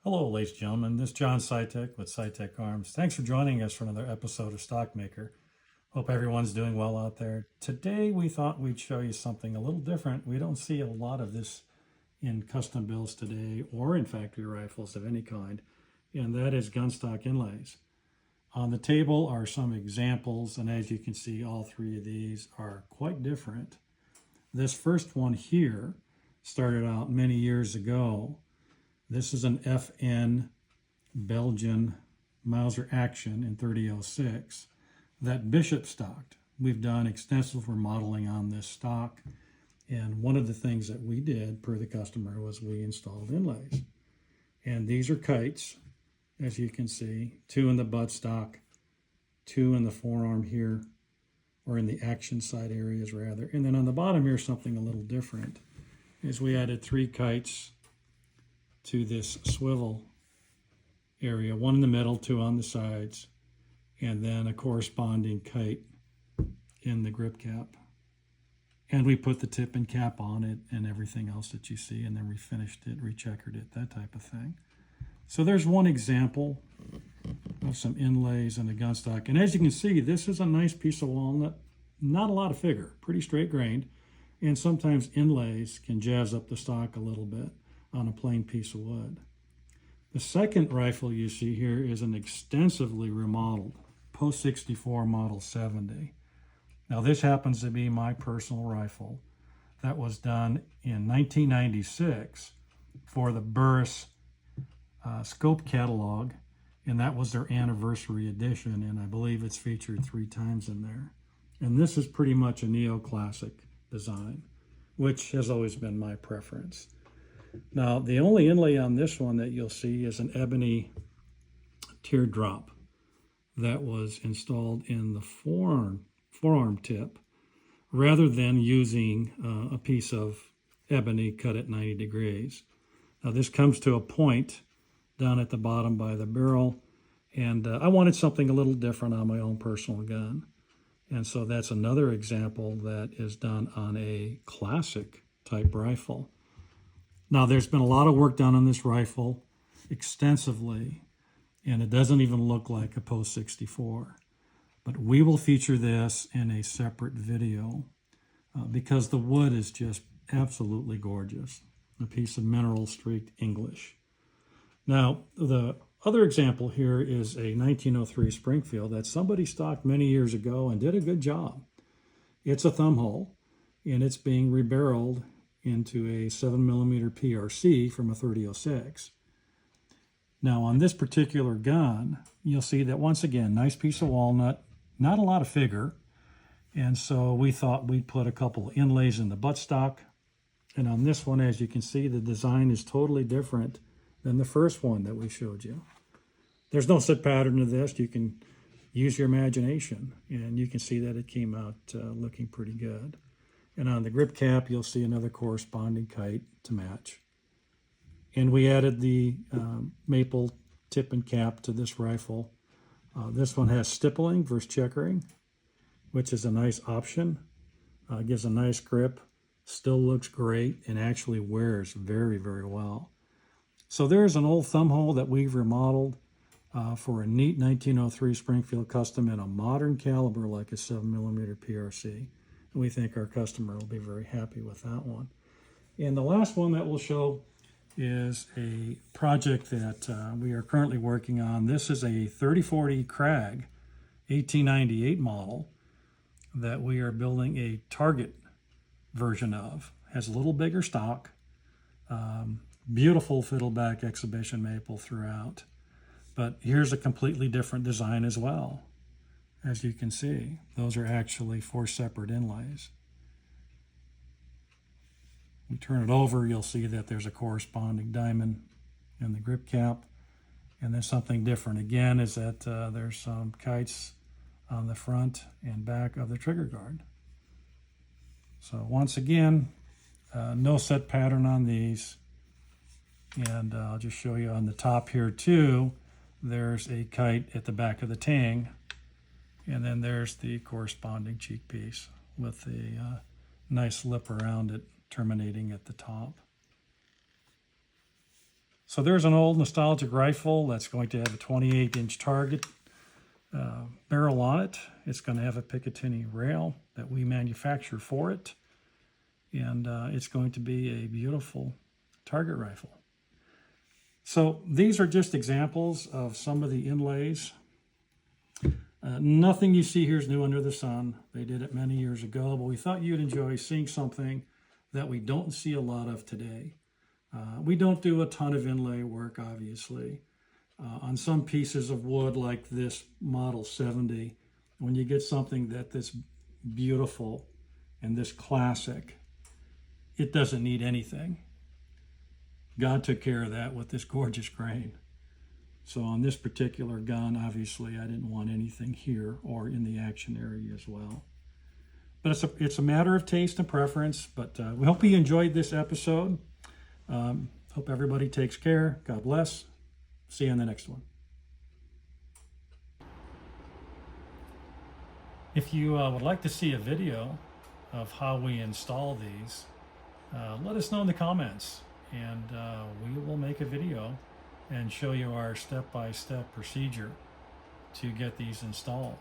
Hello, ladies and gentlemen. This is JohnTSitek with TSitek Arms. Thanks for joining us for another episode of Stockmaker. Hope everyone's doing well out there. Today, we thought we'd show you something a little different. We don't see a lot of this in custom builds today or in factory rifles of any kind, and that is gun stock inlays. On the table are some examples, and as you can see, all three of these are quite different. This first one here started out many years ago. This is an FN Belgian Mauser Action in 3006 that Bishop stocked. We've done extensive remodeling on this stock, and one of the things that we did per the customer was we installed inlays. And these are kites, as you can see, 2 in the buttstock, 2 in the forearm here, or in the action side areas rather. And then on the bottom here, something a little different, is we added 3 kites to this swivel area, 1 in the middle, 2 on the sides, and then a corresponding kite in the grip cap. And we put the tip and cap on it and everything else that you see, and then refinished it, recheckered it, that type of thing. So there's one example of some inlays in the gun stock. And as you can see, this is a nice piece of walnut, not a lot of figure, pretty straight grained, and sometimes inlays can jazz up the stock a little bit on a plain piece of wood. The second rifle you see here is an extensively remodeled Post 64 Model 70. Now this happens to be my personal rifle that was done in 1996 for the Burris scope catalog, and that was their anniversary edition, and I believe it's featured 3 times in there. And this is pretty much a neoclassic design, which has always been my preference. Now, the only inlay on this one that you'll see is an ebony teardrop that was installed in the forearm tip rather than using a piece of ebony cut at 90 degrees. Now, this comes to a point down at the bottom by the barrel, and I wanted something a little different on my own personal gun. And so that's another example that is done on a classic type rifle. Now, there's been a lot of work done on this rifle extensively, and it doesn't even look like a Post 64. But we will feature this in a separate video because the wood is just absolutely gorgeous. A piece of mineral streaked English. Now, the other example here is a 1903 Springfield that somebody stocked many years ago and did a good job. It's a thumb hole, and it's being rebarreled into a 7mm PRC from a 3006. Now on this particular gun, you'll see that once again, nice piece of walnut, not a lot of figure, and so we thought we'd put a couple of inlays in the buttstock. And on this one, as you can see, the design is totally different than the first one that we showed you. There's no set pattern to this. You can use your imagination, and you can see that it came out looking pretty good. And on the grip cap, you'll see another corresponding kite to match. And we added the maple tip and cap to this rifle. This one has stippling versus checkering, which is a nice option. Gives a nice grip, still looks great, and actually wears very, very well. So there's an old thumb hole that we've remodeled for a neat 1903 Springfield custom in a modern caliber like a 7mm PRC. We think our customer will be very happy with that one. And the last one that we'll show is a project that we are currently working on. This is a 3040 Krag 1898 model that we are building a target version of. Has a little bigger stock, beautiful fiddleback exhibition maple throughout. But here's a completely different design as well. As you can see, those are actually 4 separate inlays. We turn it over, you'll see that there's a corresponding diamond in the grip cap. And then something different again is that there's some kites on the front and back of the trigger guard. So once again, no set pattern on these. And I'll just show you on the top here too, there's a kite at the back of the tang. And then there's the corresponding cheek piece with a nice lip around it terminating at the top. So there's an old nostalgic rifle that's going to have a 28-inch target barrel on it. It's going to have a Picatinny rail that we manufacture for it. And it's going to be a beautiful target rifle. So these are just examples of some of the inlays. Nothing you see here is new under the sun. They did it many years ago, but we thought you'd enjoy seeing something that we don't see a lot of today. We don't do a ton of inlay work, obviously. On some pieces of wood like this Model 70, when you get something that's beautiful and this classic, it doesn't need anything. God took care of that with this gorgeous grain. So on this particular gun, obviously, I didn't want anything here or in the action area as well. But it's a matter of taste and preference. But we hope you enjoyed this episode. Hope everybody takes care. God bless. See you in the next one. If you would like to see a video of how we install these, let us know in the comments, and we will make a video and show you our step-by-step procedure to get these installed.